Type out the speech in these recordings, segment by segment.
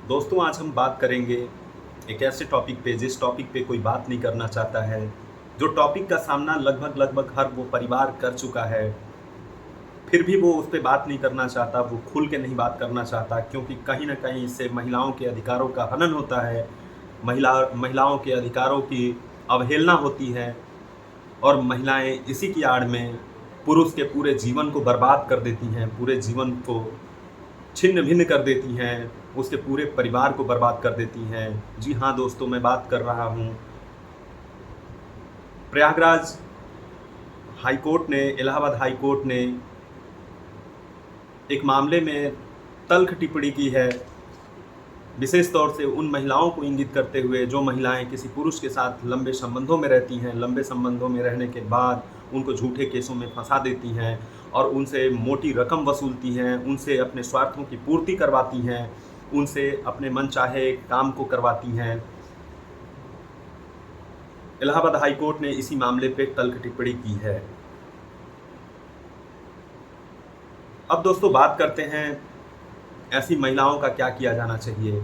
दोस्तों आज हम बात करेंगे एक ऐसे टॉपिक पे जिस टॉपिक पे कोई बात नहीं करना चाहता है, जो टॉपिक का सामना लगभग हर वो परिवार कर चुका है, फिर भी वो उस पे बात नहीं करना चाहता, वो खुल के नहीं बात करना चाहता क्योंकि कहीं न कहीं इससे महिलाओं के अधिकारों का हनन होता है, महिलाओं के अधिकारों की अवहेलना होती है और महिलाएँ इसी की आड़ में पुरुष के पूरे जीवन को बर्बाद कर देती हैं, पूरे जीवन को छिन्न-भिन्न कर देती हैं, उसके पूरे परिवार को बर्बाद कर देती हैं। जी हाँ दोस्तों, मैं बात कर रहा हूँ प्रयागराज हाई कोर्ट ने, इलाहाबाद हाई कोर्ट ने एक मामले में तल्ख़ टिप्पणी की है, विशेष तौर से उन महिलाओं को इंगित करते हुए जो महिलाएं किसी पुरुष के साथ लंबे संबंधों में रहती हैं, लंबे संबंधों में रहने के बाद उनको झूठे केसों में फंसा देती हैं और उनसे मोटी रकम वसूलती हैं, उनसे अपने स्वार्थों की पूर्ति करवाती हैं, उनसे अपने मनचाहे काम को करवाती हैं। इलाहाबाद हाई कोर्ट ने इसी मामले पे तल्ख़ टिप्पणी की है। अब दोस्तों बात करते हैं ऐसी महिलाओं का क्या किया जाना चाहिए,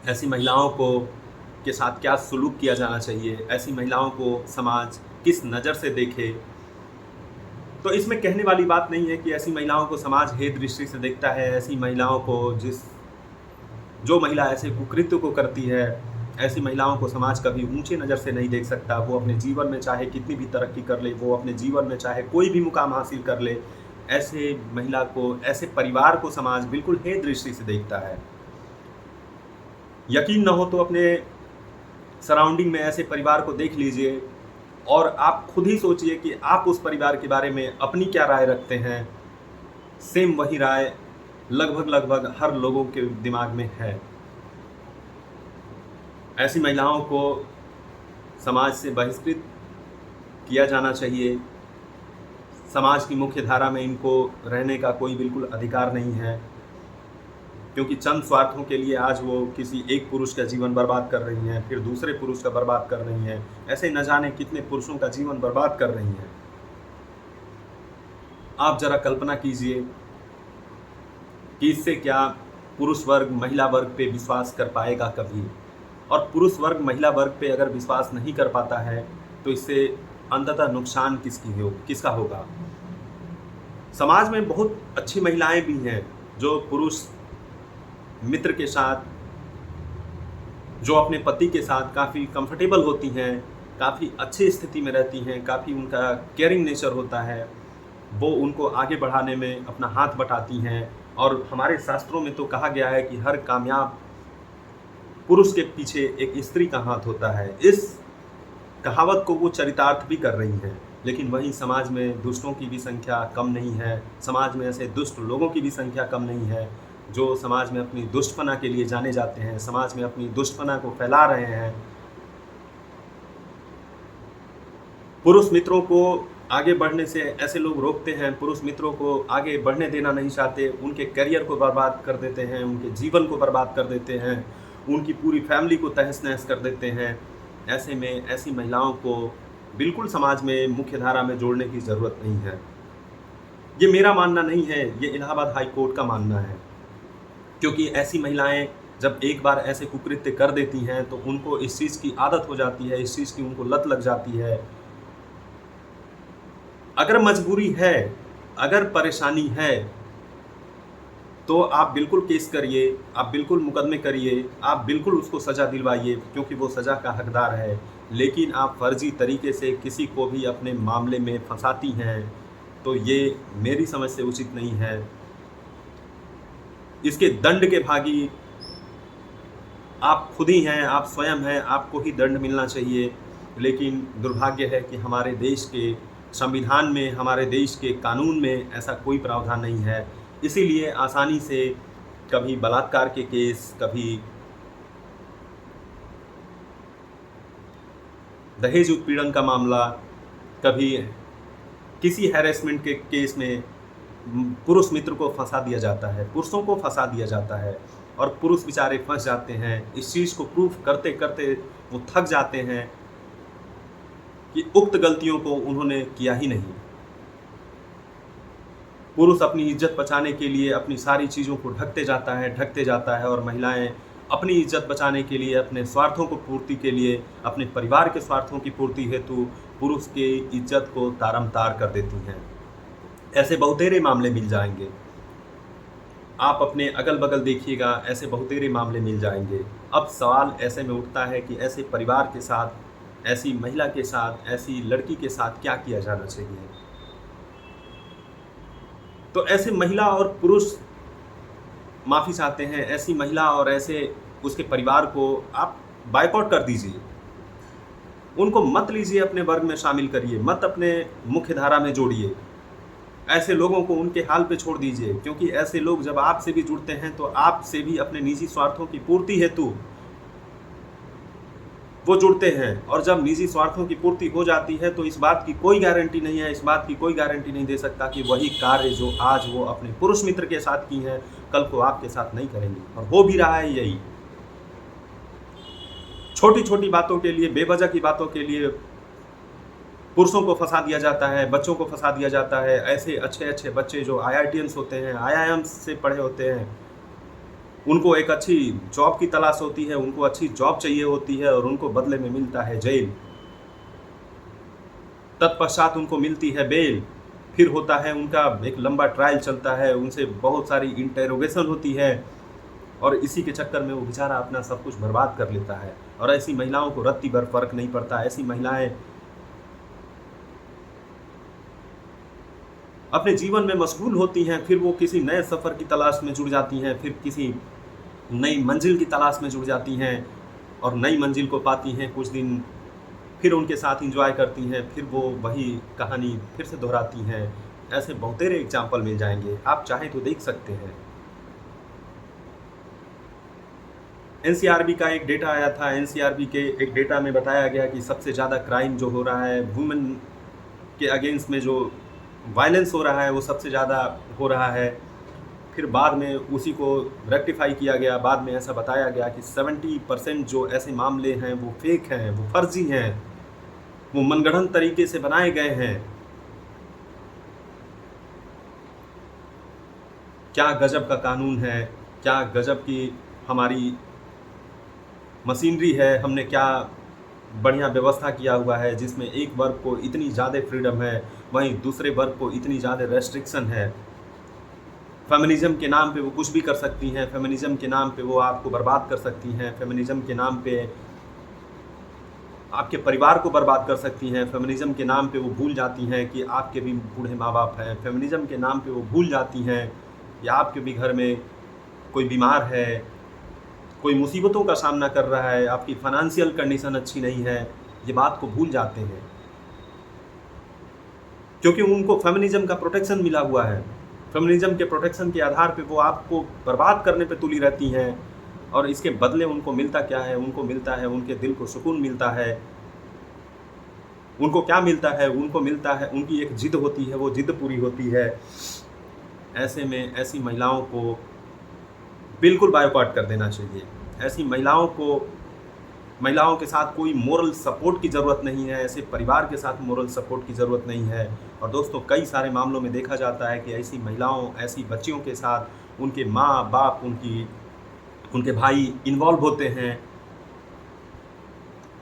ऐसी महिलाओं को के साथ क्या सुलूक किया जाना चाहिए, ऐसी महिलाओं को समाज किस नज़र से देखे। तो इसमें कहने वाली बात नहीं है कि ऐसी महिलाओं को समाज हे दृष्टि से देखता है, ऐसी महिलाओं को जो महिला ऐसे कुकृत्य को करती है, ऐसी महिलाओं को समाज कभी ऊंचे नज़र से नहीं देख सकता। वो अपने जीवन में चाहे कितनी भी तरक्की कर ले, वो अपने जीवन में चाहे कोई भी मुकाम हासिल कर ले, ऐसे महिला को, ऐसे परिवार को समाज बिल्कुल हे दृष्टि से देखता है। यकीन न हो तो अपने सराउंडिंग में ऐसे परिवार को देख लीजिए और आप खुद ही सोचिए कि आप उस परिवार के बारे में अपनी क्या राय रखते हैं। सेम वही राय लगभग हर लोगों के दिमाग में है। ऐसी महिलाओं को समाज से बहिष्कृत किया जाना चाहिए। समाज की मुख्य धारा में इनको रहने का कोई बिल्कुल अधिकार नहीं है, क्योंकि चंद स्वार्थों के लिए आज वो किसी एक पुरुष का जीवन बर्बाद कर रही हैं, फिर दूसरे पुरुष का बर्बाद कर रही हैं, ऐसे न जाने कितने पुरुषों का जीवन बर्बाद कर रही हैं। आप जरा कल्पना कीजिए कि इससे क्या पुरुष वर्ग महिला वर्ग पे विश्वास कर पाएगा कभी, और पुरुष वर्ग महिला वर्ग पे अगर विश्वास नहीं कर पाता है तो इससे अंततः नुकसान किसका होगा। समाज में बहुत अच्छी महिलाएं भी हैं जो पुरुष मित्र के साथ, जो अपने पति के साथ काफ़ी कंफर्टेबल होती हैं, काफ़ी अच्छी स्थिति में रहती हैं, काफ़ी उनका केयरिंग नेचर होता है, वो उनको आगे बढ़ाने में अपना हाथ बटाती हैं। और हमारे शास्त्रों में तो कहा गया है कि हर कामयाब पुरुष के पीछे एक स्त्री का हाथ होता है। इस कहावत को वो चरितार्थ भी कर रही हैं, लेकिन वहीं समाज में दुष्टों की भी संख्या कम नहीं है, समाज में ऐसे दुष्ट लोगों की भी संख्या कम नहीं है जो समाज में अपनी दुष्टपना के लिए जाने जाते हैं, समाज में अपनी दुष्टपना को फैला रहे हैं। पुरुष मित्रों को आगे बढ़ने से ऐसे लोग रोकते हैं, पुरुष मित्रों को आगे बढ़ने देना नहीं चाहते, उनके करियर को बर्बाद कर देते हैं, उनके जीवन को बर्बाद कर देते हैं, उनकी पूरी फैमिली को तहस-नहस कर देते हैं। ऐसे में ऐसी महिलाओं को बिल्कुल समाज में मुख्य धारा में जोड़ने की ज़रूरत नहीं है। ये मेरा मानना नहीं है, ये इलाहाबाद हाई कोर्ट का मानना है, क्योंकि ऐसी महिलाएं जब एक बार ऐसे कुकृत्य कर देती हैं तो उनको इस चीज़ की आदत हो जाती है, इस चीज़ की उनको लत लग जाती है। अगर मजबूरी है, अगर परेशानी है, तो आप बिल्कुल केस करिए, आप बिल्कुल मुकदमे करिए, आप बिल्कुल उसको सज़ा दिलवाइए, क्योंकि वो सज़ा का हकदार है। लेकिन आप फर्जी तरीके से किसी को भी अपने मामले में फंसाती हैं, तो ये मेरी समझ से उचित नहीं है। इसके दंड के भागी आप खुद ही हैं, आप स्वयं हैं, आपको ही दंड मिलना चाहिए। लेकिन दुर्भाग्य है कि हमारे देश के संविधान में, हमारे देश के कानून में ऐसा कोई प्रावधान नहीं है। इसीलिए आसानी से कभी बलात्कार के केस, कभी दहेज उत्पीड़न का मामला, कभी किसी हैरेसमेंट के केस में पुरुष मित्र को फंसा दिया जाता है, पुरुषों को फंसा दिया जाता है और पुरुष बेचारे फंस जाते हैं। इस चीज़ को प्रूफ करते करते वो थक जाते हैं कि उक्त गलतियों को उन्होंने किया ही नहीं। पुरुष अपनी इज्जत बचाने के लिए अपनी सारी चीज़ों को ढकते जाता है और महिलाएं अपनी इज्जत बचाने के लिए, अपने स्वार्थों को पूर्ति के लिए, अपने परिवार के स्वार्थों की पूर्ति हेतु पुरुष की इज्जत को तारमतार कर देती हैं। ऐसे बहुतेरे मामले मिल जाएंगे, आप अपने अगल बगल देखिएगा, ऐसे बहुतेरे मामले मिल जाएंगे। अब सवाल ऐसे में उठता है कि ऐसे परिवार के साथ, ऐसी महिला के साथ, ऐसी लड़की के साथ क्या किया जाना चाहिए। तो ऐसे महिला और पुरुष माफ़ी चाहते हैं, ऐसी महिला और ऐसे उसके परिवार को आप बायकॉट कर दीजिए, उनको मत लीजिए, अपने वर्ग में शामिल करिए, मत अपने मुख्य धारा में जोड़िए। ऐसे लोगों को उनके हाल पे छोड़ दीजिए, क्योंकि ऐसे लोग जब आपसे भी जुड़ते हैं तो आपसे भी अपने निजी स्वार्थों की पूर्ति हेतु वो जुड़ते हैं, और जब निजी स्वार्थों की पूर्ति हो जाती है तो इस बात की कोई गारंटी नहीं है, इस बात की कोई गारंटी नहीं दे सकता कि वही कार्य जो आज वो अपने पुरुष मित्र के साथ की हैं कल को आपके साथ नहीं करेंगे। और हो भी रहा है यही। छोटी छोटी बातों के लिए, बेवजह की बातों के लिए पुरुषों को फंसा दिया जाता है, बच्चों को फंसा दिया जाता है। ऐसे अच्छे अच्छे बच्चे जो IITians होते हैं, IIMs से पढ़े होते हैं, उनको एक अच्छी जॉब की तलाश होती है, उनको अच्छी जॉब चाहिए होती है और उनको बदले में मिलता है जेल, तत्पश्चात उनको मिलती है बेल, फिर होता है उनका एक लंबा ट्रायल चलता है, उनसे बहुत सारी इंटेरोगेशन होती है और इसी के चक्कर में वो बेचारा अपना सब कुछ बर्बाद कर लेता है। और ऐसी महिलाओं को रत्ती भर फर्क नहीं पड़ता। ऐसी महिलाएं अपने जीवन में मशगूल होती हैं, फिर वो किसी नए सफ़र की तलाश में जुड़ जाती हैं, फिर किसी नई मंजिल की तलाश में जुड़ जाती हैं और नई मंजिल को पाती हैं, कुछ दिन फिर उनके साथ एंजॉय करती हैं, फिर वो वही कहानी फिर से दोहराती हैं। ऐसे बहुतेरे एग्जाम्पल मिल जाएंगे, आप चाहें तो देख सकते हैं। NCRB का एक डेटा आया था, NCRB के एक डेटा में बताया गया कि सबसे ज़्यादा क्राइम जो हो रहा है, वुमेन के अगेंस्ट में जो वायलेंस हो रहा है वो सबसे ज़्यादा हो रहा है। फिर बाद में उसी को रेक्टिफाई किया गया, बाद में ऐसा बताया गया कि 70% जो ऐसे मामले हैं वो फेक हैं, वो फर्जी हैं, वो मनगढ़ंत तरीके से बनाए गए हैं। क्या गजब का कानून है, क्या गजब की हमारी मशीनरी है, हमने क्या बढ़िया व्यवस्था किया हुआ है, जिसमें एक वर्ग को इतनी ज़्यादा फ्रीडम है, वहीं दूसरे वर्ग को इतनी ज़्यादा रेस्ट्रिक्शन है। फेमिनिज़म के नाम पे वो कुछ भी कर सकती हैं, फेमिनिज़म के नाम पे वो आपको बर्बाद कर सकती हैं, फेमिनिज़म के नाम पे आपके परिवार को बर्बाद कर सकती हैं, फेमिनिज़म के नाम पे वो भूल जाती हैं कि आपके भी बूढ़े माँ बाप हैं, फेमिनिज़म के नाम पे वो भूल जाती हैं कि आपके भी घर में कोई बीमार है, कोई मुसीबतों का सामना कर रहा है, आपकी फाइनेंशियल कंडीशन अच्छी नहीं है, ये बात को भूल जाते हैं, क्योंकि उनको फेमिनिज़म का प्रोटेक्शन मिला हुआ है। फेमिनिज़म के प्रोटेक्शन के आधार पे वो आपको बर्बाद करने पे तुली रहती हैं, और इसके बदले उनको मिलता क्या है? उनको मिलता है, उनके दिल को सुकून मिलता है। उनको क्या मिलता है? उनको मिलता है, उनकी एक जिद होती है, वो जिद पूरी होती है। ऐसे में ऐसी महिलाओं को बिल्कुल बायकॉट कर देना चाहिए। ऐसी महिलाओं के साथ कोई मोरल सपोर्ट की ज़रूरत नहीं है, ऐसे परिवार के साथ मोरल सपोर्ट की ज़रूरत नहीं है। और दोस्तों, कई सारे मामलों में देखा जाता है कि ऐसी महिलाओं, ऐसी बच्चियों के साथ उनके माँ बाप, उनके भाई इन्वॉल्व होते हैं,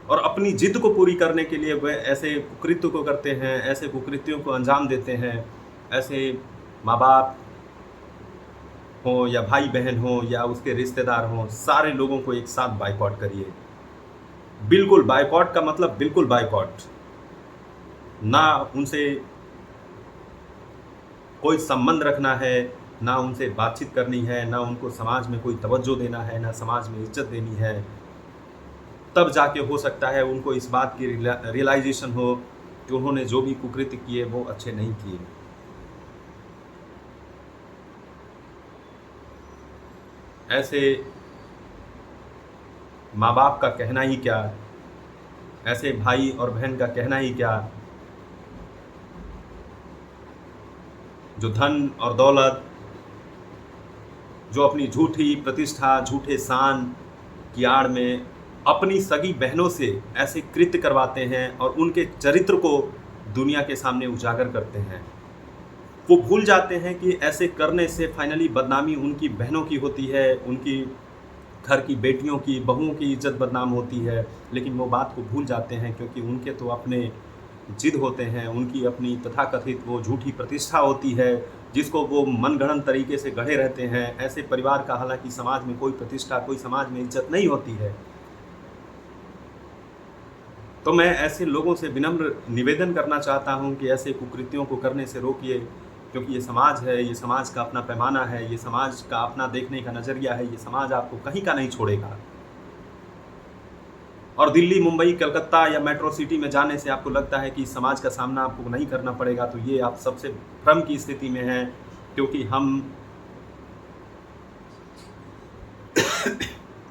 और अपनी जिद को पूरी करने के लिए वे ऐसे कुकृत्य को करते हैं, ऐसे कुकृत्यों को अंजाम देते हैं। ऐसे माँ बाप हो या भाई बहन हो या उसके रिश्तेदार हों, सारे लोगों को एक साथ बायकॉट करिए। बिल्कुल बायकॉट का मतलब बिल्कुल बायकॉट, ना उनसे कोई संबंध रखना है, ना उनसे बातचीत करनी है, ना उनको समाज में कोई तवज्जो देना है, ना समाज में इज्जत देनी है। तब जाके हो सकता है उनको इस बात की रियलाइजेशन हो कि उन्होंने जो भी कुकृत्य किए वो अच्छे नहीं किए। ऐसे माँ बाप का कहना ही क्या, ऐसे भाई और बहन का कहना ही क्या, जो धन और दौलत, जो अपनी झूठी प्रतिष्ठा, झूठे शान की आड़ में अपनी सगी बहनों से ऐसे कृत्य करवाते हैं और उनके चरित्र को दुनिया के सामने उजागर करते हैं। वो भूल जाते हैं कि ऐसे करने से फाइनली बदनामी उनकी बहनों की होती है, उनकी घर की बेटियों की, बहुओं की इज़्ज़त बदनाम होती है। लेकिन वो बात को भूल जाते हैं क्योंकि उनके तो अपने ज़िद होते हैं, उनकी अपनी तथाकथित वो झूठी प्रतिष्ठा होती है, जिसको वो मनगढ़ंत तरीके से गढ़े रहते हैं। ऐसे परिवार का हालाँकि समाज में कोई प्रतिष्ठा, कोई समाज में इज़्ज़त नहीं होती है। तो मैं ऐसे लोगों से विनम्र निवेदन करना चाहता हूँ कि ऐसे कुकृत्यों को करने से रोकिए, क्योंकि ये समाज है, ये समाज का अपना पैमाना है, ये समाज का अपना देखने का नज़रिया है, ये समाज आपको कहीं का नहीं छोड़ेगा। और दिल्ली, मुंबई, कलकत्ता या मेट्रो सिटी में जाने से आपको लगता है कि समाज का सामना आपको नहीं करना पड़ेगा, तो ये आप सबसे भ्रम की स्थिति में हैं, क्योंकि हम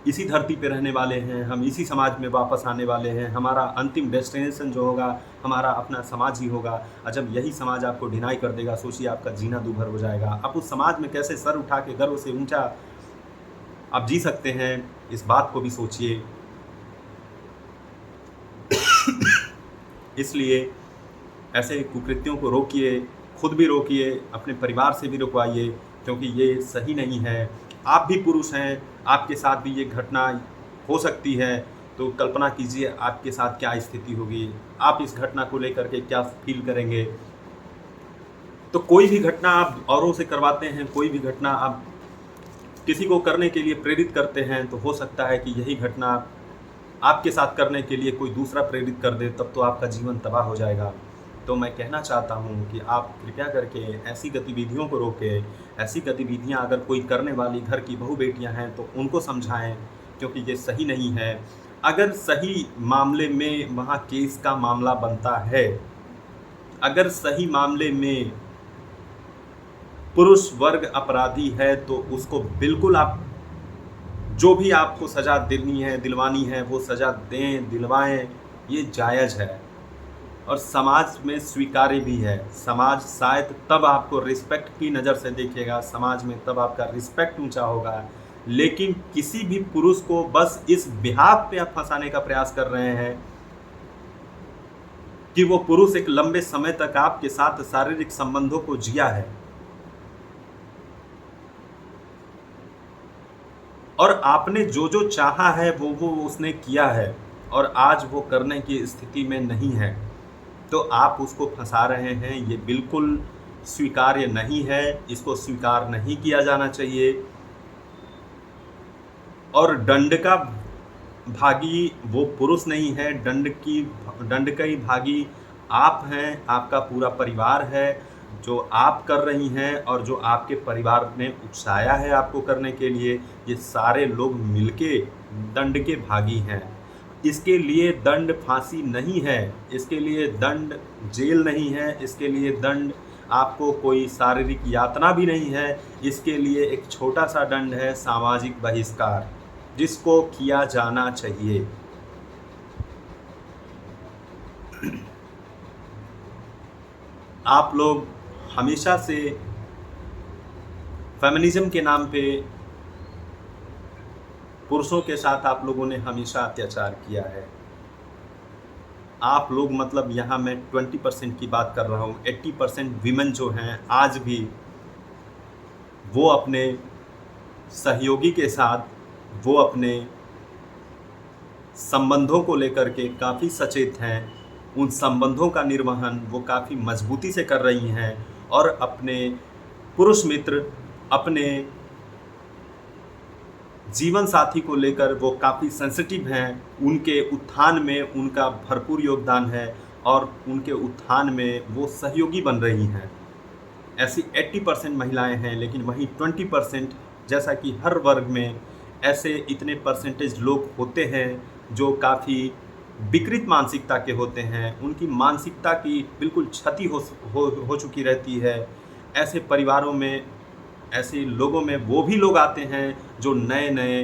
इसी धरती पे रहने वाले हैं, हम इसी समाज में वापस आने वाले हैं। हमारा अंतिम डेस्टिनेशन जो होगा, हमारा अपना समाज ही होगा। और जब यही समाज आपको डिनाई कर देगा, सोचिए आपका जीना दूभर हो जाएगा। आप उस समाज में कैसे सर उठा के गर्व से ऊंचा आप जी सकते हैं, इस बात को भी सोचिए। इसलिए ऐसे कुकृत्यों को रोकिए, खुद भी रोकिए, अपने परिवार से भी रुकवाइए, क्योंकि ये सही नहीं है। आप भी पुरुष हैं, आपके साथ भी ये घटना हो सकती है, तो कल्पना कीजिए आपके साथ क्या स्थिति होगी, आप इस घटना को लेकर के क्या फील करेंगे। तो कोई भी घटना आप औरों से करवाते हैं, कोई भी घटना आप किसी को करने के लिए प्रेरित करते हैं, तो हो सकता है कि यही घटना आपके साथ करने के लिए कोई दूसरा प्रेरित कर दे, तब तो आपका जीवन तबाह हो जाएगा। तो मैं कहना चाहता हूँ कि आप कृपया करके ऐसी गतिविधियों को रोकें। ऐसी गतिविधियाँ अगर कोई करने वाली घर की बहू बेटियाँ हैं तो उनको समझाएं, क्योंकि ये सही नहीं है। अगर सही मामले में वहाँ केस का मामला बनता है, अगर सही मामले में पुरुष वर्ग अपराधी है, तो उसको बिल्कुल आप जो भी आपको सज़ा देनी है, दिलवानी है, वो सज़ा दें, दिलवाएं, ये जायज़ है और समाज में स्वीकार्य भी है। समाज शायद तब आपको रिस्पेक्ट की नज़र से देखेगा, समाज में तब आपका रिस्पेक्ट ऊंचा होगा। लेकिन किसी भी पुरुष को बस इस बिहाफ पे आप फंसाने का प्रयास कर रहे हैं कि वो पुरुष एक लंबे समय तक आपके साथ शारीरिक संबंधों को जिया है और आपने जो जो चाहा है वो उसने किया है और आज वो करने की स्थिति में नहीं है, तो आप उसको फंसा रहे हैं। ये बिल्कुल स्वीकार्य नहीं है, इसको स्वीकार नहीं किया जाना चाहिए। और दंड का भागी वो पुरुष नहीं है, दंड का ही भागी आप हैं, आपका पूरा परिवार है। जो आप कर रही हैं और जो आपके परिवार ने उकसाया है आपको करने के लिए, ये सारे लोग मिलके दंड के भागी हैं। इसके लिए दंड फांसी नहीं है, इसके लिए दंड जेल नहीं है, इसके लिए दंड आपको कोई शारीरिक यातना भी नहीं है। इसके लिए एक छोटा सा दंड है, सामाजिक बहिष्कार, जिसको किया जाना चाहिए। आप लोग हमेशा से फेमिनिज्म के नाम पे पुरुषों के साथ आप लोगों ने हमेशा अत्याचार किया है। आप लोग मतलब यहाँ मैं 20% की बात कर रहा हूँ, 80% विमेन जो हैं आज भी वो अपने सहयोगी के साथ, वो अपने संबंधों को लेकर के काफ़ी सचेत हैं। उन संबंधों का निर्वहन वो काफ़ी मजबूती से कर रही हैं और अपने पुरुष मित्र, अपने जीवन साथी को लेकर वो काफ़ी सेंसिटिव हैं। उनके उत्थान में उनका भरपूर योगदान है और उनके उत्थान में वो सहयोगी बन रही हैं। ऐसी 80% महिलाएं हैं, लेकिन वहीं 20% जैसा कि हर वर्ग में ऐसे इतने परसेंटेज लोग होते हैं जो काफ़ी विकृत मानसिकता के होते हैं। उनकी मानसिकता की बिल्कुल क्षति हो चुकी रहती है। ऐसे परिवारों में, ऐसे लोगों में वो भी लोग आते हैं जो नए नए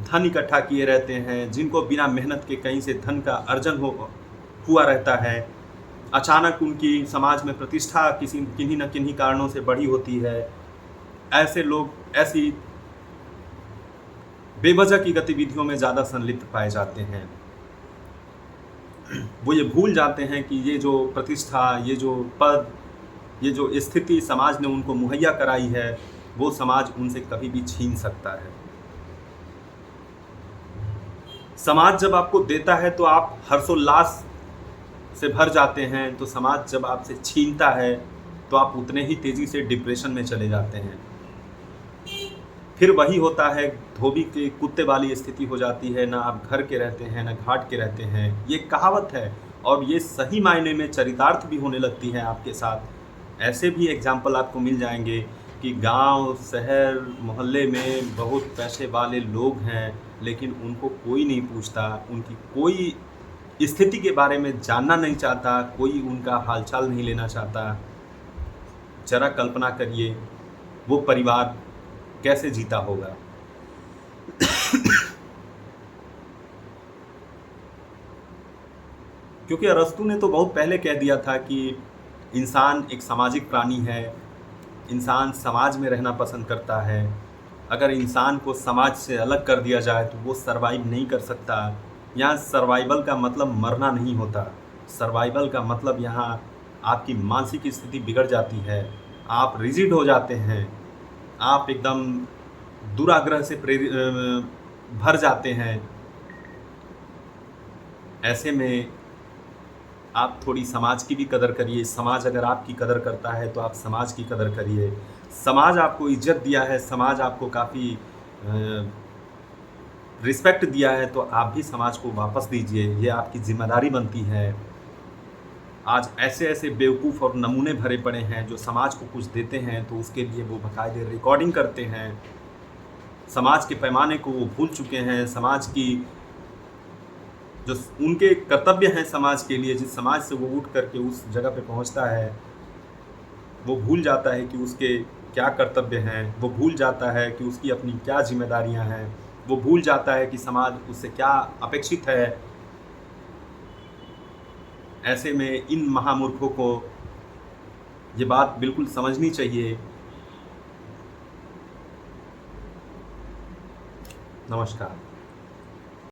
धन इकट्ठा किए रहते हैं, जिनको बिना मेहनत के कहीं से धन का अर्जन हुआ रहता है। अचानक उनकी समाज में प्रतिष्ठा किन्हीं न किन्हीं कारणों से बढ़ी होती है। ऐसे लोग ऐसी बेवजह की गतिविधियों में ज़्यादा संलिप्त पाए जाते हैं। वो ये भूल जाते हैं कि ये जो प्रतिष्ठा, ये जो पद, ये जो स्थिति समाज ने उनको मुहैया कराई है, वो समाज उनसे कभी भी छीन सकता है। समाज जब आपको देता है तो आप हर्षोल्लास से भर जाते हैं, तो समाज जब आपसे छीनता है तो आप उतने ही तेज़ी से डिप्रेशन में चले जाते हैं। फिर वही होता है, धोबी के कुत्ते वाली स्थिति हो जाती है, ना आप घर के रहते हैं ना घाट के रहते हैं। ये कहावत है और ये सही मायने में चरितार्थ भी होने लगती है आपके साथ। ऐसे भी एग्जाम्पल आपको मिल जाएंगे कि गांव, शहर, मोहल्ले में बहुत पैसे वाले लोग हैं, लेकिन उनको कोई नहीं पूछता, उनकी कोई स्थिति के बारे में जानना नहीं चाहता, कोई उनका हालचाल नहीं लेना चाहता। जरा कल्पना करिए वो परिवार कैसे जीता होगा। क्योंकि अरस्तू ने तो बहुत पहले कह दिया था कि इंसान एक सामाजिक प्राणी है, इंसान समाज में रहना पसंद करता है। अगर इंसान को समाज से अलग कर दिया जाए तो वो सर्वाइव नहीं कर सकता। यहाँ सर्वाइवल का मतलब मरना नहीं होता, सर्वाइवल का मतलब यहाँ आपकी मानसिक स्थिति बिगड़ जाती है, आप रिजिड हो जाते हैं, आप एकदम दुराग्रह से भर जाते हैं। ऐसे में आप थोड़ी समाज की भी कदर करिए। समाज अगर आपकी कदर करता है तो आप समाज की कदर करिए। समाज आपको इज्जत दिया है, समाज आपको काफ़ी रिस्पेक्ट दिया है, तो आप भी समाज को वापस दीजिए, ये आपकी जिम्मेदारी बनती है। आज ऐसे ऐसे बेवकूफ़ और नमूने भरे पड़े हैं जो समाज को कुछ देते हैं तो उसके लिए वो बाकायदे रिकॉर्डिंग करते हैं। समाज के पैमाने को वो भूल चुके हैं। समाज की जो उनके कर्तव्य हैं समाज के लिए, जिस समाज से वो उठ करके उस जगह पे पहुंचता है, वो भूल जाता है कि उसके क्या कर्तव्य हैं, वो भूल जाता है कि उसकी अपनी क्या जिम्मेदारियां हैं, वो भूल जाता है कि समाज उससे क्या अपेक्षित है। ऐसे में इन महामूर्खों को ये बात बिल्कुल समझनी चाहिए। नमस्कार।